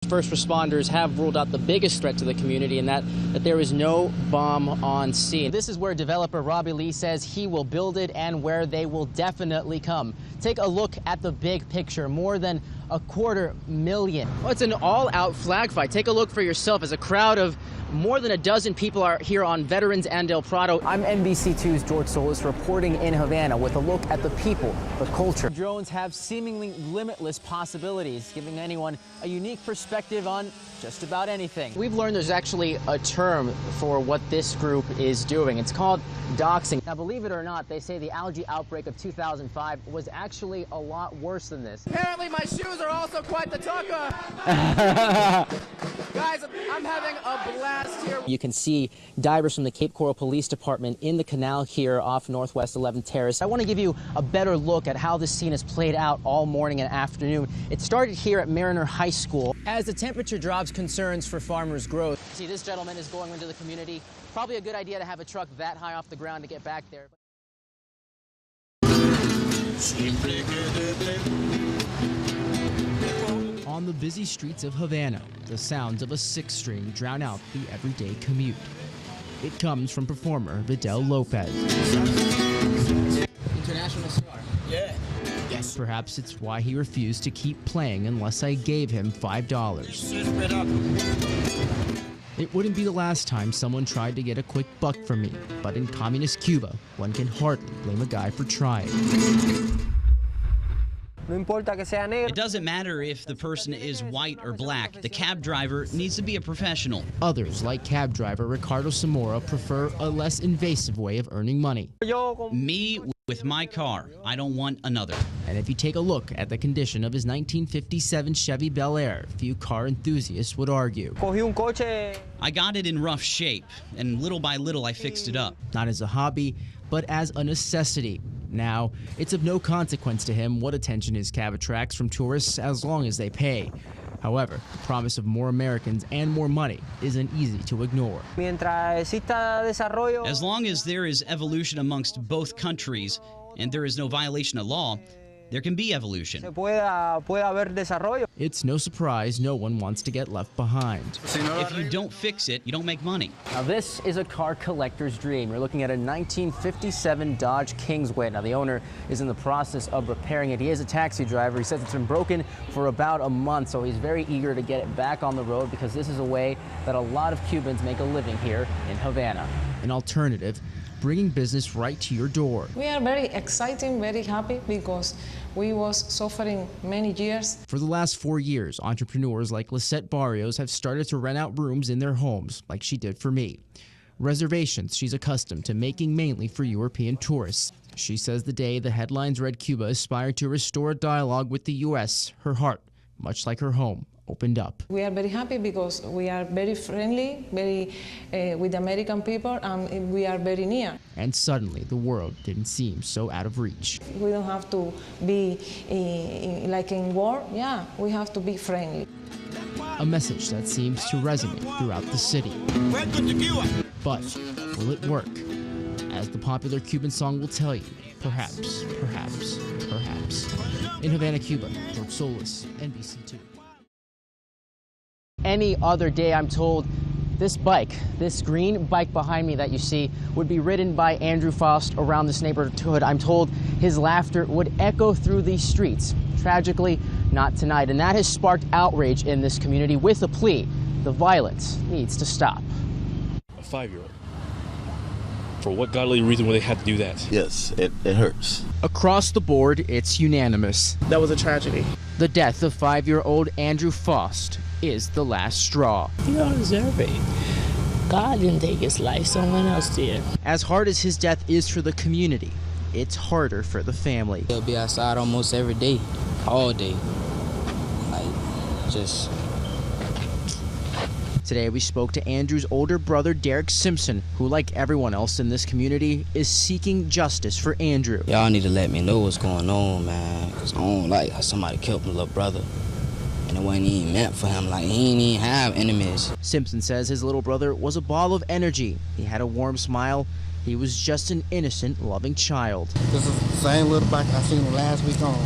First responders have ruled out the biggest threat to the community, and that there is no bomb on scene. This is where developer Robbie Lee says he will build it and where they will definitely come. Take a look at the big picture. More than 250,000. Well, it's an all-out flag fight. Take a look for yourself as a crowd of more than a dozen people are here on Veterans and El Prado. I'm NBC2's George Solis reporting in Havana with a look at the people, the culture. Drones have seemingly limitless possibilities, giving anyone a unique perspective on just about anything. We've learned there's actually a term for what this group is doing. It's called doxing. Now, believe it or not, they say the algae outbreak of 2005 was actually a lot worse than this. Apparently, my shoes are also quite the talker. Guys, I'm having a blast here. You can see divers from the Cape Coral Police Department in the canal here off Northwest 11th Terrace. I want to give you a better look at how this scene has played out all morning and afternoon. It started here at Mariner High School. As the temperature drops, concerns for farmers' growth. See, this gentleman is going into the community. Probably a good idea to have a truck that high off the ground to get back there. On the busy streets of Havana, the sounds of a six-string drown out the everyday commute. It comes from performer Vidal Lopez. International star. Yeah. Yes. Perhaps it's why he refused to keep playing unless I gave him $5. It wouldn't be the last time someone tried to get a quick buck from me, but in communist Cuba, one can hardly blame a guy for trying. It doesn't matter if the person is white or black. The cab driver needs to be a professional. Others, like cab driver Ricardo Zamora, prefer a less invasive way of earning money. Me with my car. I don't want another. And if you take a look at the condition of his 1957 Chevy Bel Air, few car enthusiasts would argue. I got it in rough shape, and little by little I fixed it up. Not as a hobby, but as a necessity. Now, it's of no consequence to him what attention his cab attracts from tourists as long as they pay. However, the promise of more Americans and more money isn't easy to ignore. As long as there is evolution amongst both countries and there is no violation of law, there can be evolution. It's no surprise no one wants to get left behind. If you don't fix it, you don't make money. Now this is a car collector's dream. You're looking at a 1957 Dodge Kingsway. Now the owner is in the process of repairing it. He is a taxi driver. He says it's been broken for about a month, so he's very eager to get it back on the road because this is a way that a lot of Cubans make a living here in Havana. An alternative, bringing business right to your door. We are very excited, very happy because we was suffering many years. For the last 4 years, entrepreneurs like Lisette Barrios have started to rent out rooms in their homes, like she did for me. Reservations she's accustomed to making mainly for European tourists. She says the day the headlines read Cuba aspired to restore a dialogue with the U.S., her heart, much like her home, opened up. We are very happy because we are very friendly, very with American people, and we are very near. And suddenly, the world didn't seem so out of reach. We don't have to be like in war. Yeah, we have to be friendly. A message that seems to resonate throughout the city. But will it work? As the popular Cuban song will tell you, perhaps, perhaps, perhaps. In Havana, Cuba, George Solis, NBC2. Any other day, I'm told, this bike, this green bike behind me that you see, would be ridden by Andrew Faust around this neighborhood. I'm told his laughter would echo through these streets. Tragically, not tonight. And that has sparked outrage in this community with a plea. The violence needs to stop. A 5-year-old. For what godly reason would they have to do that? Yes, it hurts. Across the board, it's unanimous. That was a tragedy. The death of 5-year-old Andrew Faust is the last straw. You don't deserve it. God didn't take his life, someone else did. As hard as his death is for the community, it's harder for the family. He'll be outside almost every day, all day. Like, just... Today we spoke to Andrew's older brother, Derek Simpson, who, like everyone else in this community, is seeking justice for Andrew. Y'all need to let me know what's going on, man, because I don't like how somebody killed my little brother. And it wasn't even meant for him. Like, he didn't even have enemies. Simpson says his little brother was a ball of energy. He had a warm smile. He was just an innocent, loving child. This is the same little bike I seen last week on.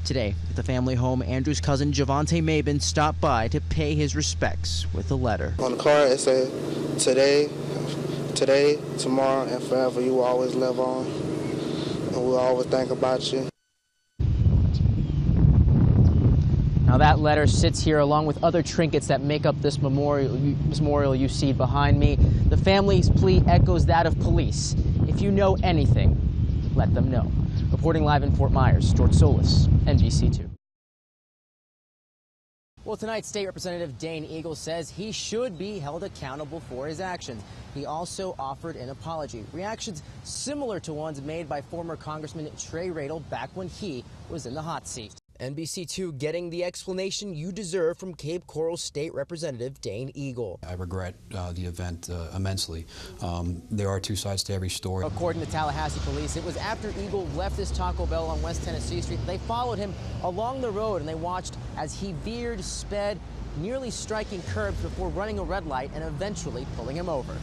Today, at the family home, Andrew's cousin Javante Mabin stopped by to pay his respects with a letter. On the card, it said, today, tomorrow, and forever, you will always live on, and we'll always think about you. Now that letter sits here along with other trinkets that make up this memorial you see behind me. The family's plea echoes that of police. If you know anything, let them know. Reporting live in Fort Myers, George Solis, NBC2. Well, tonight, State Representative Dane Eagle says he should be held accountable for his actions. He also offered an apology. Reactions similar to ones made by former Congressman Trey Radel back when he was in the hot seat. NBC2 getting the explanation you deserve from Cape Coral State Representative Dane Eagle. I regret the event immensely. There are two sides to every story. According to Tallahassee police, it was after Eagle left his Taco Bell on West Tennessee Street. They followed him along the road and they watched as he veered, sped, nearly striking curbs before running a red light and eventually pulling him over.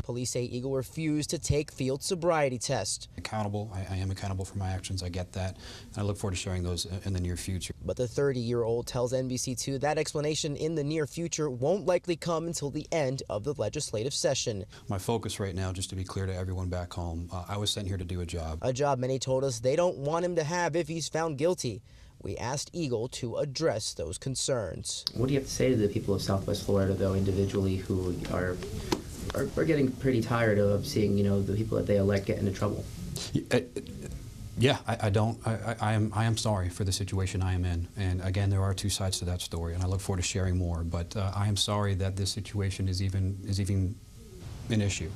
Police say Eagle refused to take field sobriety tests. Accountable. I am accountable for my actions. I get that. I look forward to sharing those in the near future. But the 30-year-old tells NBC2 that explanation in the near future won't likely come until the end of the legislative session. My focus right now, just to be clear to everyone back home, I was sent here to do a job. A job many told us they don't want him to have if he's found guilty. We asked Eagle to address those concerns. What do you have to say to the people of Southwest Florida, though, individually, who are getting pretty tired of seeing, the people that they elect get into trouble? Yeah, I am sorry for the situation I am in. And again, there are two sides to that story, and I look forward to sharing more. But I am sorry that this situation is even an issue.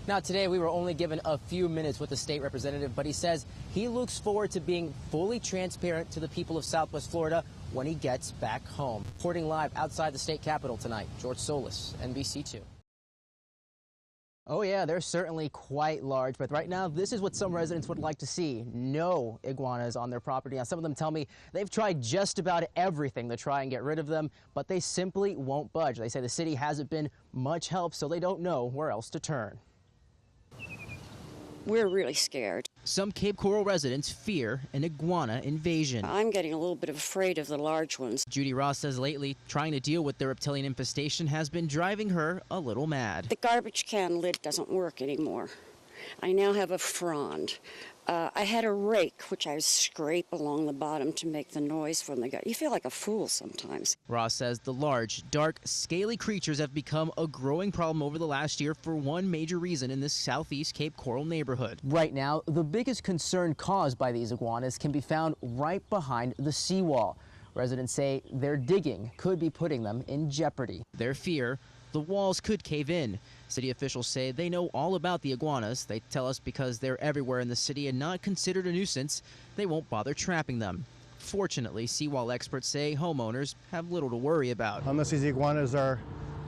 Now, today we were only given a few minutes with the state representative, but he says he looks forward to being fully transparent to the people of Southwest Florida when he gets back home. Reporting live outside the state capitol tonight, George Solis, NBC2. Oh yeah, they're certainly quite large, but right now this is what some residents would like to see. No iguanas on their property. Now, some of them tell me they've tried just about everything to try and get rid of them, but they simply won't budge. They say the city hasn't been much help, so they don't know where else to turn. We're really scared. Some Cape Coral residents fear an iguana invasion. I'm getting a little bit afraid of the large ones. Judy Ross says lately trying to deal with the reptilian infestation has been driving her a little mad. The garbage can lid doesn't work anymore. I now have a frond. I had a rake, which I scrape along the bottom to make the noise from the gut. You feel like a fool sometimes. Ross says the large, dark, scaly creatures have become a growing problem over the last year for one major reason in this southeast Cape Coral neighborhood. Right now, the biggest concern caused by these iguanas can be found right behind the seawall. Residents say their digging could be putting them in jeopardy. Their fear, the walls could cave in. City officials say they know all about the iguanas. They tell us because they're everywhere in the city and not considered a nuisance, they won't bother trapping them. Fortunately, seawall experts say homeowners have little to worry about. Unless these iguanas are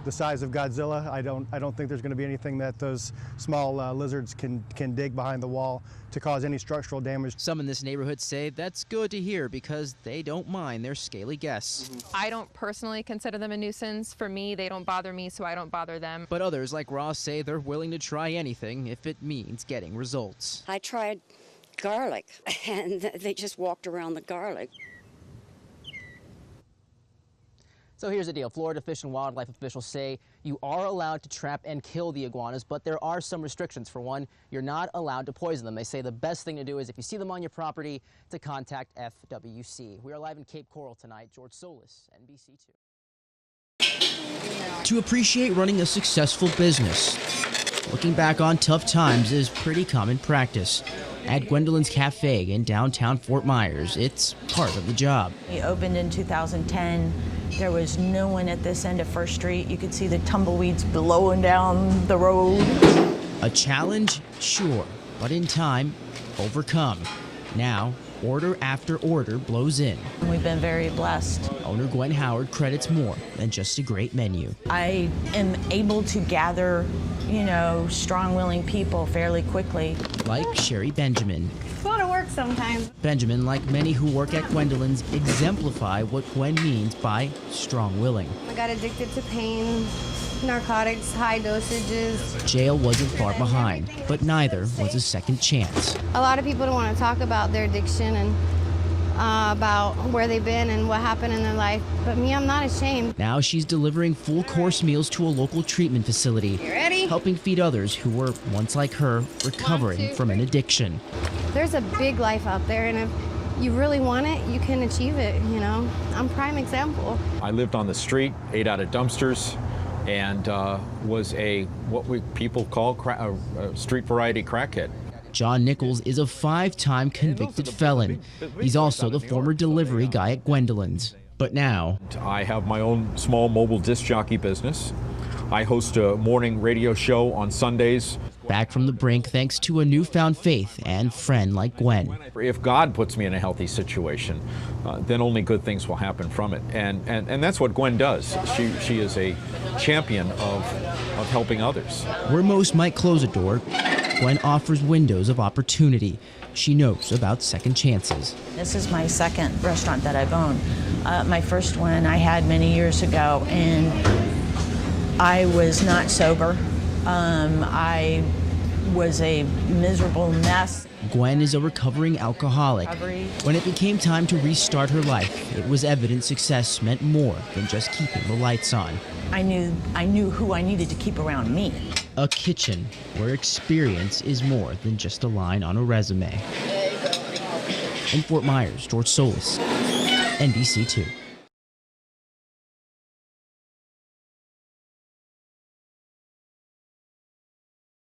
the size of Godzilla, I don't think there's going to be anything that those small lizards can dig behind the wall to cause any structural damage. Some in this neighborhood say that's good to hear because they don't mind their scaly guests. I don't personally consider them a nuisance. For me, they don't bother me, so I don't bother them. But others like Ross say they're willing to try anything if it means getting results. I tried garlic, and they just walked around the garlic. So here's the deal. Florida Fish and Wildlife officials say you are allowed to trap and kill the iguanas, but there are some restrictions. For one, you're not allowed to poison them. They say the best thing to do is if you see them on your property to contact FWC. We are live in Cape Coral tonight. George Solis, NBC2. To appreciate running a successful business, looking back on tough times is pretty common practice. At Gwendolyn's Cafe in downtown Fort Myers, it's part of the job. We opened in 2010. There was no one at this end of First Street. You could see the tumbleweeds blowing down the road. A challenge? Sure, but in time, overcome. Now, order after order blows in. We've been very blessed. Owner Gwen Howard credits more than just a great menu. I am able to gather, strong, willing people fairly quickly. Like Sherry Benjamin. It's a lot of work sometimes. Benjamin, like many who work at Gwendolyn's, exemplify what Gwen means by strong willing. I got addicted to pain narcotics, high dosages. Jail wasn't far behind, but neither was a second chance. A lot of people don't want to talk about their addiction and about where they've been and what happened in their life. But me, I'm not ashamed. Now she's delivering full-course meals to a local treatment facility, You ready? helping feed others who were once like her, recovering from an addiction. There's a big life out there, and if you really want it, you can achieve it, you know. I'm prime example. I lived on the street, ate out of dumpsters, and was people call a street variety crackhead. John Nichols is a 5-time convicted felon. He's also the former delivery guy at Gwendolyn's. But now, I have my own small mobile disc jockey business. I host a morning radio show on Sundays. Back from the brink thanks to a newfound faith and friend like Gwen. If God puts me in a healthy situation, then only good things will happen from it. And that's what Gwen does. She is a champion of helping others. Where most might close a door, Gwen offers windows of opportunity. She knows about second chances. This is my second restaurant that I've owned. My first one I had many years ago, and I was not sober. I was a miserable mess. Gwen is a recovering alcoholic. When it became time to restart her life, it was evident success meant more than just keeping the lights on. I knew who I needed to keep around me. A kitchen where experience is more than just a line on a resume. In Fort Myers, George Solis, NBC2.